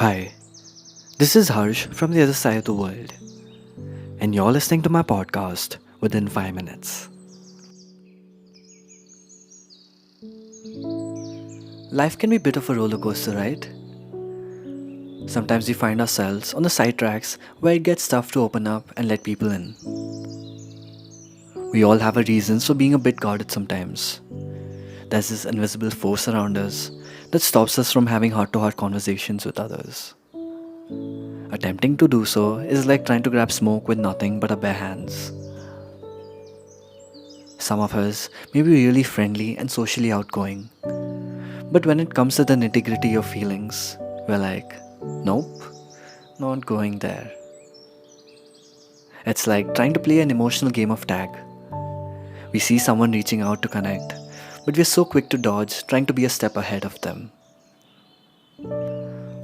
Hi, this is Harsh from the other side of the world, and you're listening to my podcast within 5 minutes. Life can be a bit of a roller coaster, right? Sometimes we find ourselves on the side tracks where it gets tough to open up and let people in. We all have our reasons for being a bit guarded sometimes. There's this invisible force around us that stops us from having heart to heart conversations with others. Attempting to do so is like trying to grab smoke with nothing but our bare hands. Some of us may be really friendly and socially outgoing, but when it comes to the nitty gritty of feelings, we're like, nope, not going there. It's like trying to play an emotional game of tag. We see someone reaching out to connect, but we're so quick to dodge, trying to be a step ahead of them.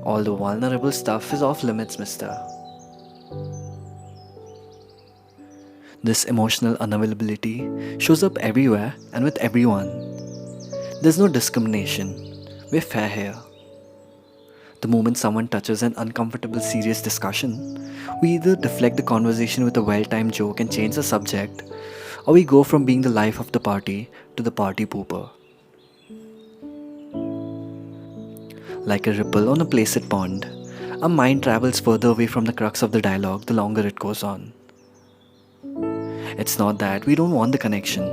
All the vulnerable stuff is off limits, mister. This emotional unavailability shows up everywhere and with everyone. There's no discrimination. We're fair here. The moment someone touches an uncomfortable, serious discussion, we either deflect the conversation with a well timed joke and change the subject, or we go from being the life of the party to the party pooper. Like a ripple on a placid pond, our mind travels further away from the crux of the dialogue the longer it goes on. It's not that we don't want the connection,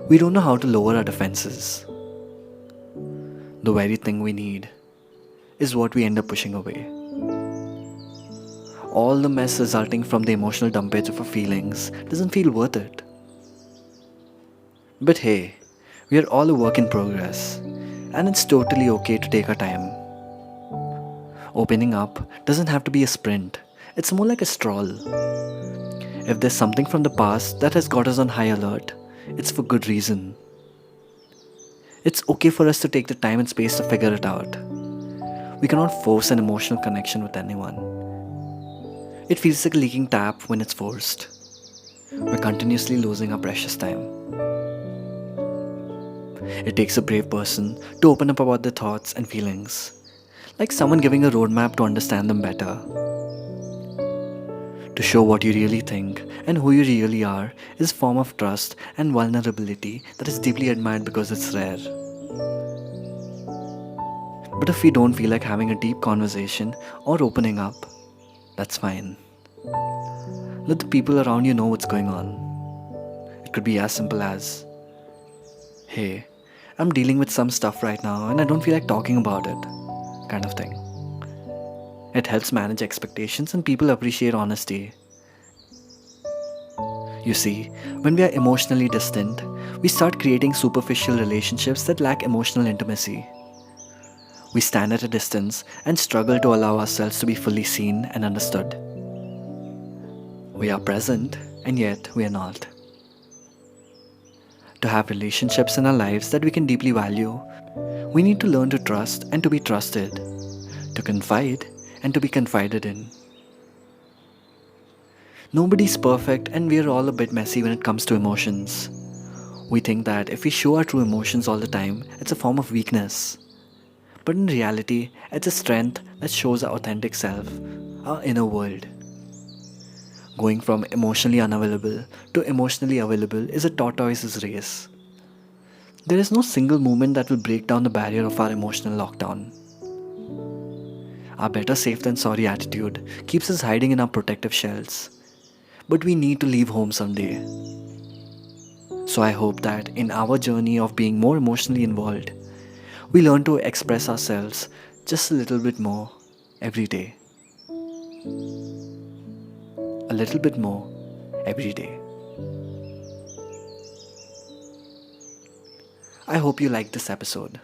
we don't know how to lower our defenses. The very thing we need is what we end up pushing away. All the mess resulting from the emotional dumpage of our feelings doesn't feel worth it. But hey, we are all a work in progress, and it's totally okay to take our time. Opening up doesn't have to be a sprint, it's more like a stroll. If there's something from the past that has got us on high alert, it's for good reason. It's okay for us to take the time and space to figure it out. We cannot force an emotional connection with anyone. It feels like a leaking tap when it's forced. We're continuously losing our precious time. It takes a brave person to open up about their thoughts and feelings, like someone giving a roadmap to understand them better. To show what you really think and who you really are is a form of trust and vulnerability that is deeply admired because it's rare. But if we don't feel like having a deep conversation or opening up, that's fine. Let the people around you know what's going on. It could be as simple as, hey, I'm dealing with some stuff right now and I don't feel like talking about it, kind of thing. It helps manage expectations and people appreciate honesty. You see, when we are emotionally distant, we start creating superficial relationships that lack emotional intimacy. We stand at a distance and struggle to allow ourselves to be fully seen and understood. We are present, and yet we are not. To have relationships in our lives that we can deeply value, we need to learn to trust and to be trusted, to confide and to be confided in. Nobody's perfect, and we are all a bit messy when it comes to emotions. We think that if we show our true emotions all the time, it's a form of weakness. But in reality, it's a strength that shows our authentic self, our inner world. Going from emotionally unavailable to emotionally available is a tortoise's race. There is no single movement that will break down the barrier of our emotional lockdown. Our better safe than sorry attitude keeps us hiding in our protective shells. But we need to leave home someday. So I hope that in our journey of being more emotionally involved, we learn to express ourselves just a little bit more every day. A little bit more every day. I hope you liked this episode.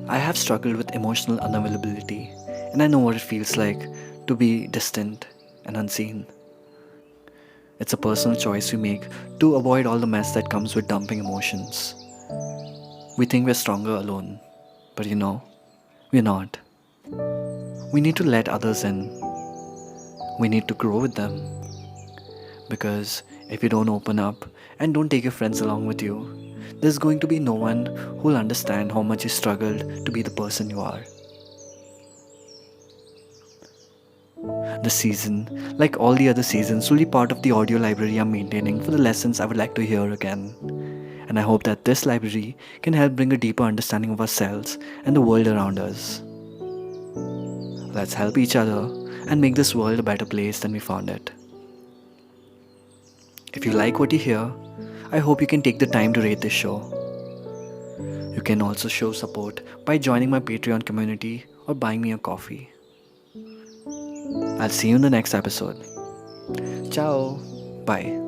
I have struggled with emotional unavailability, and I know what it feels like to be distant and unseen. It's a personal choice we make to avoid all the mess that comes with dumping emotions. We think we're stronger alone, but we're not. We need to let others in. We need to grow with them. Because if you don't open up and don't take your friends along with you, there's going to be no one who'll understand how much you struggled to be the person you are. This season, like all the other seasons, will be part of the audio library I'm maintaining for the lessons I would like to hear again. And I hope that this library can help bring a deeper understanding of ourselves and the world around us. Let's help each other and make this world a better place than we found it. If you like what you hear, I hope you can take the time to rate this show. You can also show support by joining my Patreon community or buying me a coffee. I'll see you in the next episode. Ciao. Bye.